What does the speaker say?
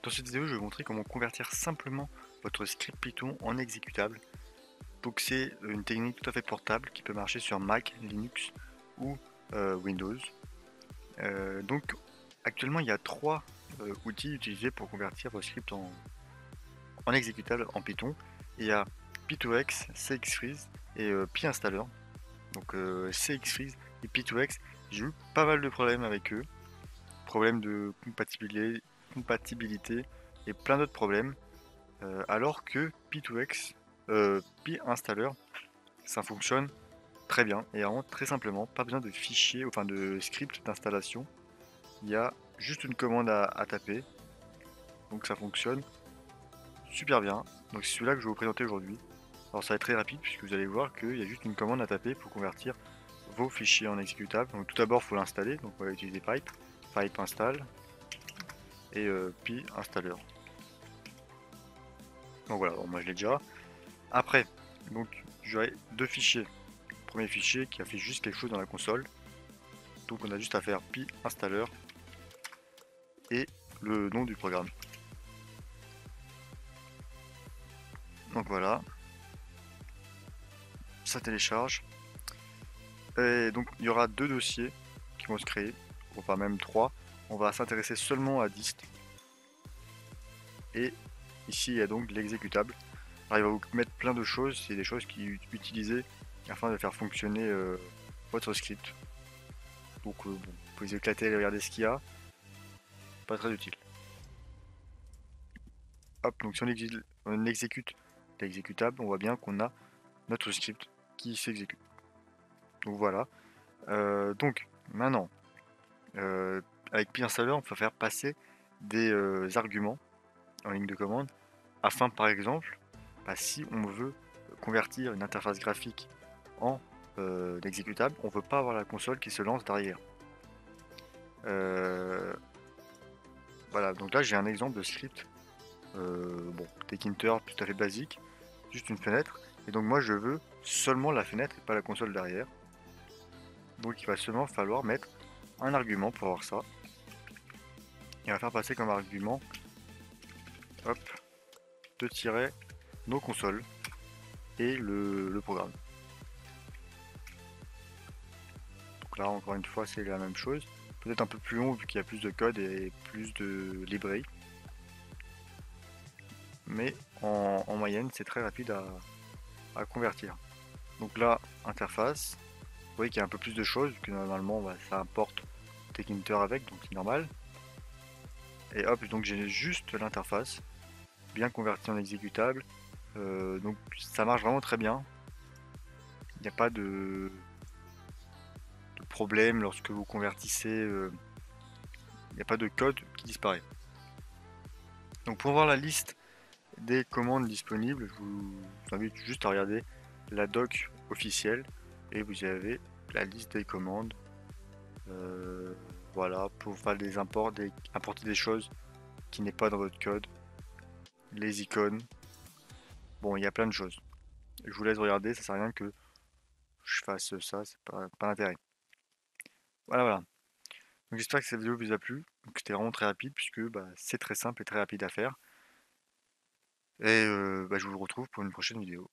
Dans cette vidéo, je vais vous montrer comment convertir simplement votre script Python en exécutable. Donc c'est une technique tout à fait portable qui peut marcher sur Mac, Linux ou Windows. Donc actuellement il y a trois outils utilisés pour convertir vos scripts en exécutable en Python. Il y a P2X, CXFreeze et PInstaller. Donc CXFreeze et P2X, j'ai eu pas mal de problèmes avec eux. Problèmes de compatibilité et plein d'autres problèmes. Alors que P2X, P-Installer, ça fonctionne très bien et vraiment très simplement, pas besoin de fichiers, enfin de script d'installation. Il y a juste une commande à taper, donc ça fonctionne super bien. Donc c'est celui-là que je vais vous présenter aujourd'hui. Alors ça va être très rapide puisque vous allez voir qu'il y a juste une commande à taper pour convertir vos fichiers en exécutable. Donc tout d'abord il faut l'installer, donc on va utiliser pipe, pipe install et pi installer. Donc voilà, bon, moi je l'ai déjà. Après, donc j'aurai deux fichiers. Premier fichier qui affiche juste quelque chose dans la console. Donc on a juste à faire pi installer et le nom du programme. Donc voilà, ça télécharge. Et donc il y aura deux dossiers qui vont se créer, enfin même trois. On va s'intéresser seulement à dist. Et ici il y a donc l'exécutable. Alors il va vous mettre plein de choses, c'est des choses qui utilisées afin de faire fonctionner votre script. Donc bon, vous pouvez éclater et regarder ce qu'il y a. Pas très utile. Hop, donc si on exécute l'exécutable, on voit bien qu'on a notre script qui s'exécute. Donc voilà. Donc maintenant, avec PinSaver, on peut faire passer des arguments en ligne de commande afin, par exemple, si on veut convertir une interface graphique en exécutable, on ne veut pas avoir la console qui se lance derrière. Voilà, donc là j'ai un exemple de script. Bon, Tkinter tout à fait basique, juste une fenêtre. Et donc moi je veux seulement la fenêtre et pas la console derrière. Donc il va seulement falloir mettre un argument pour avoir ça. Et on va faire passer comme argument, hop, deux tirets, nos consoles et le programme. Donc là encore une fois c'est la même chose. Peut-être un peu plus long vu qu'il y a plus de code et plus de librairie. Mais en moyenne c'est très rapide à convertir. Donc là, interface. Vous voyez qu'il y a un peu plus de choses, que normalement ça importe Tkinter avec, donc c'est normal. Et hop, donc j'ai juste l'interface, bien convertie en exécutable. Donc ça marche vraiment très bien. Il n'y a pas de problème lorsque vous convertissez. Il n'y a pas de code qui disparaît. Donc pour voir la liste des commandes disponibles, je vous invite juste à regarder la doc officielle et vous avez la liste des commandes. Voilà, pour faire des imports, importer des choses qui n'est pas dans votre code, les icônes. Bon, il y a plein de choses. Je vous laisse regarder, ça sert à rien que je fasse ça, c'est pas l'intérêt. Voilà, voilà. Donc j'espère que cette vidéo vous a plu. Donc c'était vraiment très rapide puisque c'est très simple et très rapide à faire. Et je vous retrouve pour une prochaine vidéo.